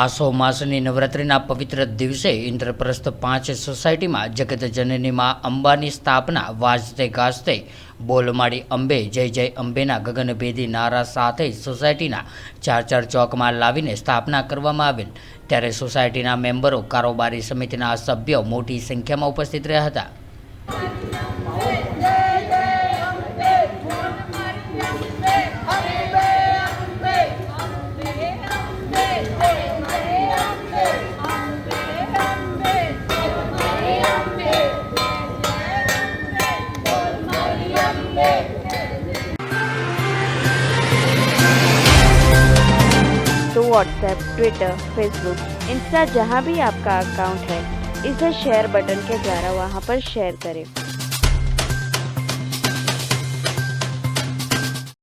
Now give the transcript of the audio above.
આસો માસની નવરાત્રિના પવિત્ર દિવસે ઇન્દ્રપ્રસ્થ 5 સોસાયટીમાં જગતજનની માં અંબાની સ્થાપના વાજતે ગાજતે બોલમાળી અંબે જય જય અંબેના ગગનભેદી નારા સાથે સોસાયટીના 4 ચોકમાં લાવીને સ્થાપના કરવામાં આવેલ। ત્યારે સોસાયટીના મેમ્બરો, કારોબારી સમિતિના સભ્યો મોટી સંખ્યામાં ઉપસ્થિત રહ્યા હતા। तो व्हाट्सएप, ट्विटर, फेसबुक, इंस्टा जहाँ भी आपका अकाउंट है, इसे शेयर बटन के द्वारा वहाँ पर शेयर करें।